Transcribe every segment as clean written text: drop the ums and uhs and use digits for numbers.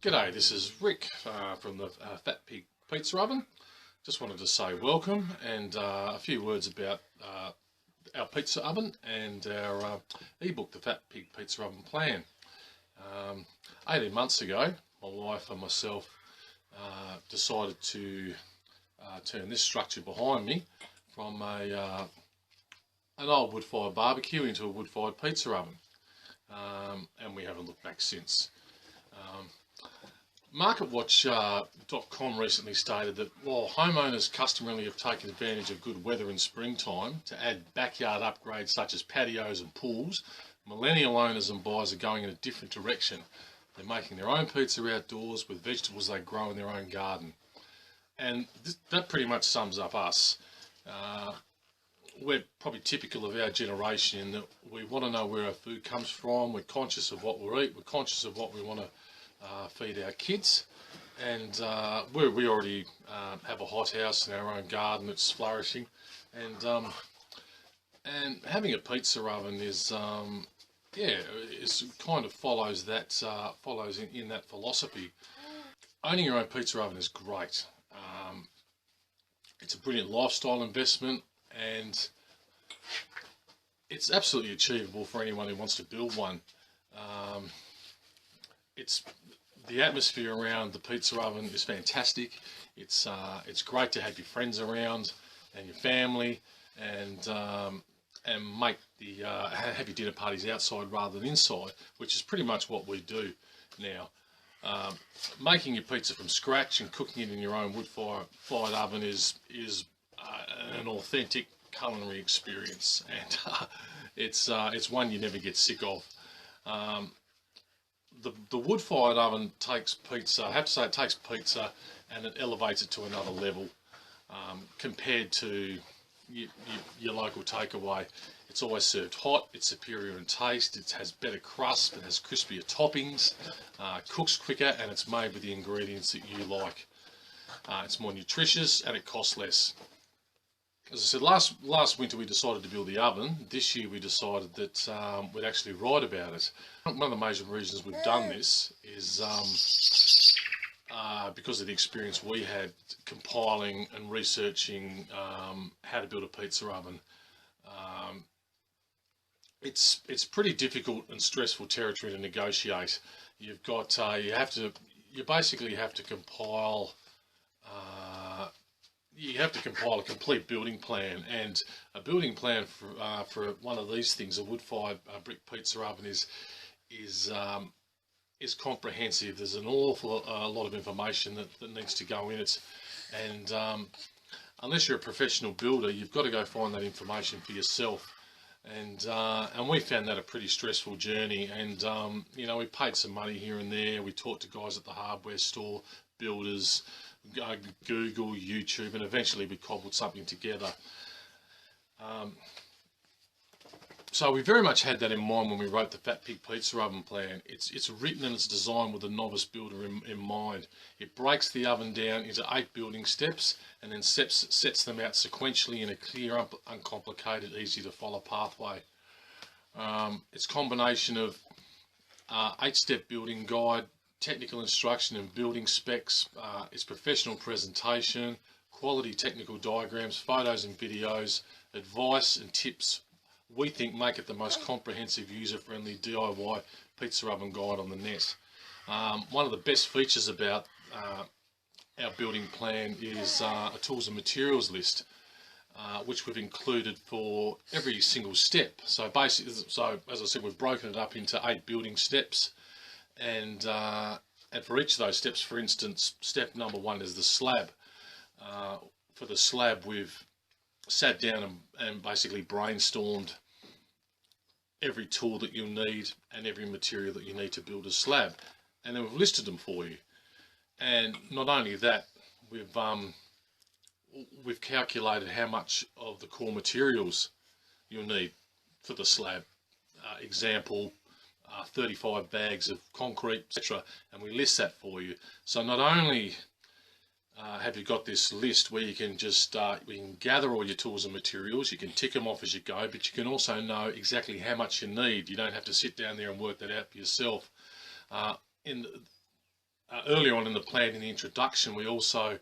G'day, this is Rick from the Fat Pig Pizza Oven. Just wanted to say welcome and a few words about our pizza oven and our ebook, The Fat Pig Pizza Oven Plan. 18 months ago, my wife and myself decided to turn this structure behind me from an old wood-fired barbecue into a wood-fired pizza oven, and we haven't looked back since. MarketWatch.com recently stated that while homeowners customarily have taken advantage of good weather in springtime to add backyard upgrades such as patios and pools, millennial owners and buyers are going in a different direction. They're making their own pizza outdoors with vegetables they grow in their own garden. And that pretty much sums up us. We're probably typical of our generation in that we want to know where our food comes from, we're conscious of what we eat, we're conscious of what we want to feed our kids, and we already have a hothouse in our own garden that's flourishing, and having a pizza oven is it's kind of follows that follows in that philosophy. Owning your own pizza oven is great. It's a brilliant lifestyle investment, and it's absolutely achievable for anyone who wants to build one. It's the atmosphere around the pizza oven is fantastic. It's great to have your friends around and your family, and make the have your dinner parties outside rather than inside, which is pretty much what we do now. Making your pizza from scratch and cooking it in your own wood-fired oven is an authentic culinary experience, and it's one you never get sick of. The wood-fired oven takes pizza, I have to say, it takes pizza and it elevates it to another level compared to your local takeaway. It's always served hot, it's superior in taste, it has better crust, it has crispier toppings, cooks quicker, and it's made with the ingredients that you like. It's more nutritious and it costs less. As I said, last winter we decided to build the oven. This year we decided that we'd actually write about it. One of the major reasons we've done this is because of the experience we had compiling and researching how to build a pizza oven. It's pretty difficult and stressful territory to negotiate. You've got you basically have to compile. You have to compile a complete building plan, and a building plan for one of these things, a wood-fired brick pizza oven, is comprehensive. There's an awful lot of information that needs to go in it, and unless you're a professional builder, you've got to go find that information for yourself. And we found that a pretty stressful journey, and you know, we paid some money here and there. We talked to guys at the hardware store, builders, Google, YouTube, and eventually we cobbled something together. So we very much had that in mind when we wrote the Fat Pig Pizza Oven Plan. It's written and it's designed with a novice builder in mind. It breaks the oven down into 8 building steps and then sets them out sequentially in a clear, uncomplicated, easy to follow pathway. It's a combination of 8-step building guide, technical instruction and building specs, its professional presentation, quality technical diagrams, photos and videos, advice and tips. We think make it the most comprehensive, user-friendly DIY pizza oven guide on the net. One of the best features about our building plan is a tools and materials list, which we've included for every single step. So basically, as I said, we've broken it up into 8 building steps. And for each of those steps, for instance, step number 1 is the slab. For the slab, we've sat down and basically brainstormed every tool that you'll need and every material that you need to build a slab, and then we've listed them for you. And not only that, we've calculated how much of the core materials you'll need for the slab. Example, 35 bags of concrete, etc., and we list that for you. So not only have you got this list where you can just we can gather all your tools and materials, you can tick them off as you go, but you can also know exactly how much you need. You don't have to sit down there and work that out for yourself. earlier on in the plan, in the introduction, we also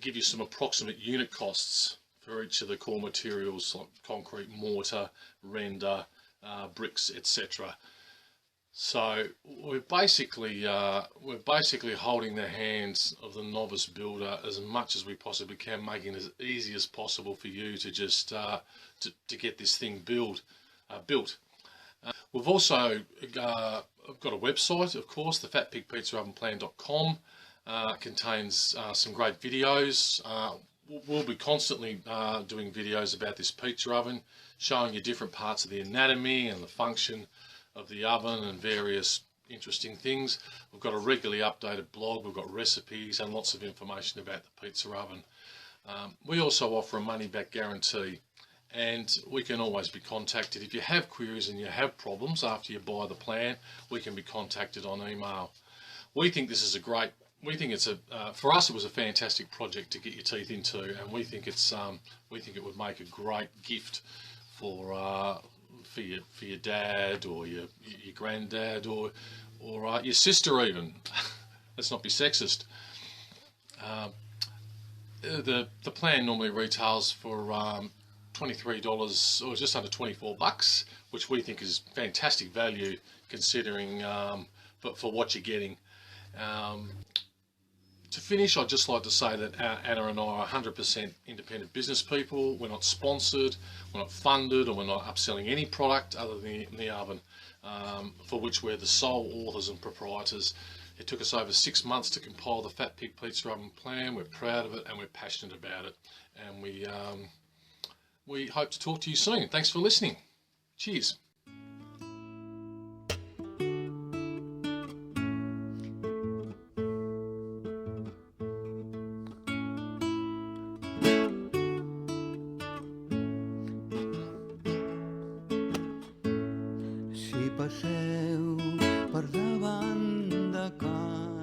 give you some approximate unit costs for each of the core materials like concrete, mortar, render, bricks, etc. So we're basically holding the hands of the novice builder as much as we possibly can, making it as easy as possible for you to just to get this thing built. We've also got a website, of course, the fatpigpizzaovenplan.com. Contains some great videos. We'll be constantly doing videos about this pizza oven, showing you different parts of the anatomy and the function of the oven and various interesting things. We've got a regularly updated blog, we've got recipes and lots of information about the pizza oven. We also offer a money back guarantee, and we can always be contacted. If you have queries and you have problems after you buy the plan, we can be contacted on email. We think this is a great, for us it was a fantastic project to get your teeth into, and we think it would make a great gift for your dad or your granddad or your sister even. Let's not be sexist. The plan normally retails for $23 or just under $24, which we think is fantastic value considering for what you're getting. To finish, I'd just like to say that Anna and I are 100% independent business people. We're not sponsored, we're not funded, or we're not upselling any product other than the oven, for which we're the sole authors and proprietors. It took us over 6 months to compile the Fat Pig Pizza Oven plan. We're proud of it and we're passionate about it. And we hope to talk to you soon. Thanks for listening. Cheers. Si passeu per davant de casa